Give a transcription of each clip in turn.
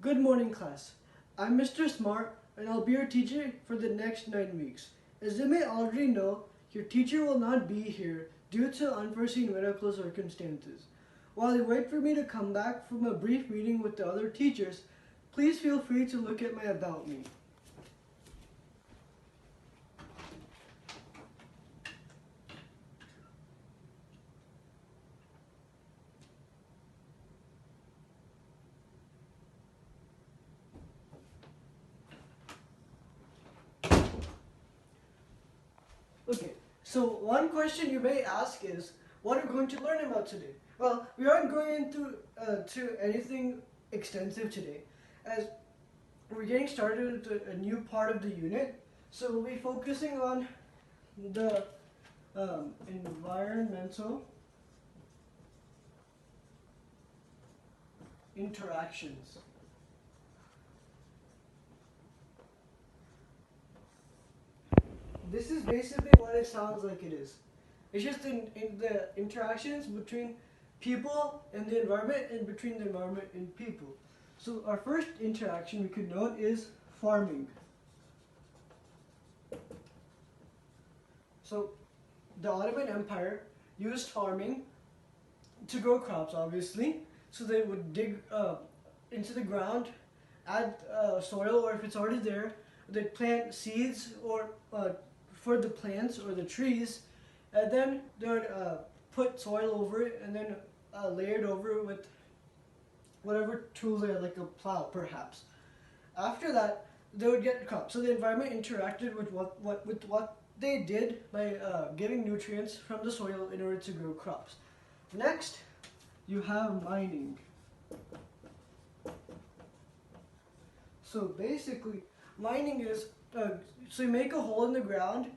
Good morning, class. I'm Mr. Smart, and I'll be your teacher for the next 9 weeks. As you may already know, your teacher will not be here due to unforeseen medical circumstances. While you wait for me to come back from a brief meeting with the other teachers, please feel free to look at my About Me. Okay, so one question you may ask is, what are we going to learn about today? Well, we aren't going into to anything extensive today, as we're getting started with a new part of the unit. So we'll be focusing on the environmental interactions. This is basically what it sounds like it is. It's just in the interactions between people and the environment and between the environment and people. So our first interaction we could note is farming. So the Ottoman Empire used farming to grow crops, obviously. So they would dig into the ground, add soil, or if it's already there, they'd plant seeds or for the plants or the trees, and then they would put soil over it and then layer it over with whatever tools they had, like a plow perhaps. After that, they would get crops. So the environment interacted with what they did by getting nutrients from the soil in order to grow crops. Next, you have mining. So basically, mining is so you make a hole in the ground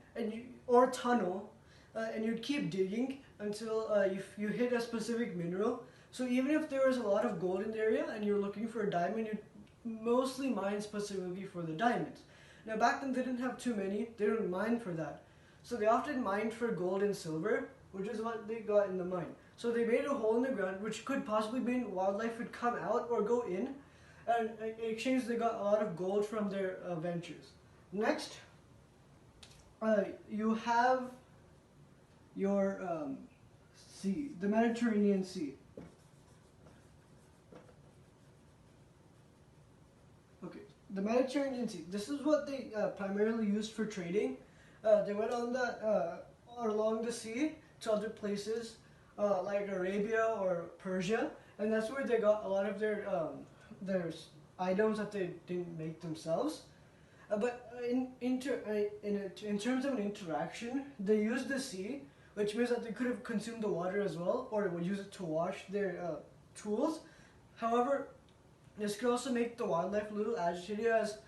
or a tunnel, and you'd keep digging until you hit a specific mineral. So even if there was a lot of gold in the area and you're looking for a diamond, you'd mostly mine specifically for the diamonds. Now back then they didn't have too many, they didn't mine for that. So they often mined for gold and silver, which is what they got in the mine. So they made a hole in the ground, which could possibly mean wildlife would come out or go in, and in exchange they got a lot of gold from their ventures. Next, you have your sea, the Mediterranean Sea. Okay, the Mediterranean Sea. This is what they primarily used for trading. They went on that along the sea to other places like Arabia or Persia, and that's where they got a lot of their items that they didn't make themselves. But in terms of an interaction, they used the sea, which means that they could have consumed the water as well, or they would use it to wash their tools. However, this could also make the wildlife a little agitated, as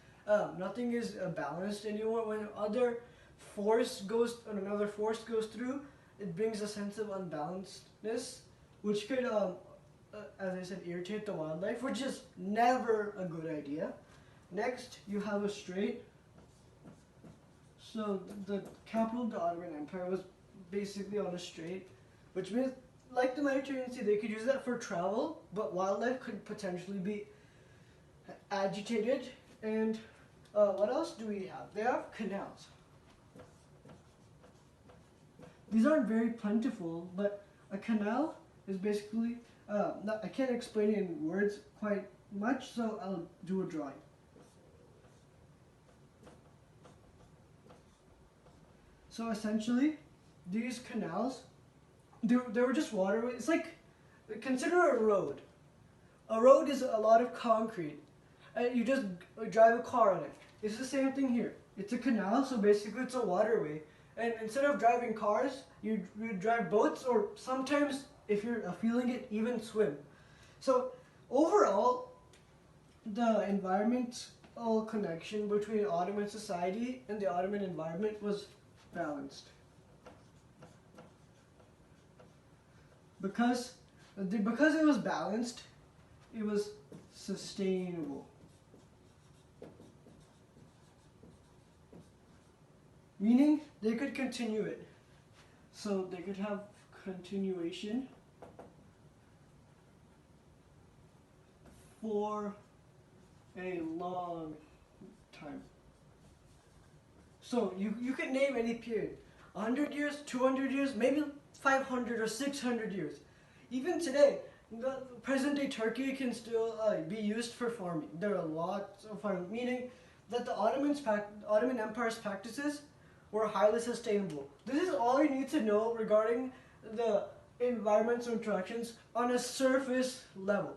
nothing is balanced anymore. When another force goes through, it brings a sense of unbalancedness, which could, as I said, irritate the wildlife, which is never a good idea. Next, you have a strait. So the capital of the Ottoman Empire was basically on a strait, which means, like the Mediterranean Sea, they could use that for travel, but wildlife could potentially be agitated. And what else do we have? They have canals. These aren't very plentiful, but a canal is basically, I can't explain it in words quite much, so I'll do a drawing. So essentially, these canals, they were just waterways. It's like, consider a road. A road is a lot of concrete, and you just drive a car on it. It's the same thing here. It's a canal, so basically it's a waterway. And instead of driving cars, you drive boats, or sometimes, if you're feeling it, even swim. So overall, the environmental connection between Ottoman society and the Ottoman environment was balanced. Because it was balanced, it was sustainable. Meaning they could continue it. So they could have continuation for a long time. So you can name any period. 100 years, 200 years, maybe 500 or 600 years. Even today, the present-day Turkey can still be used for farming. There are lots of farming, meaning that the Ottoman Empire's practices were highly sustainable. This is all you need to know regarding the environmental interactions on a surface level.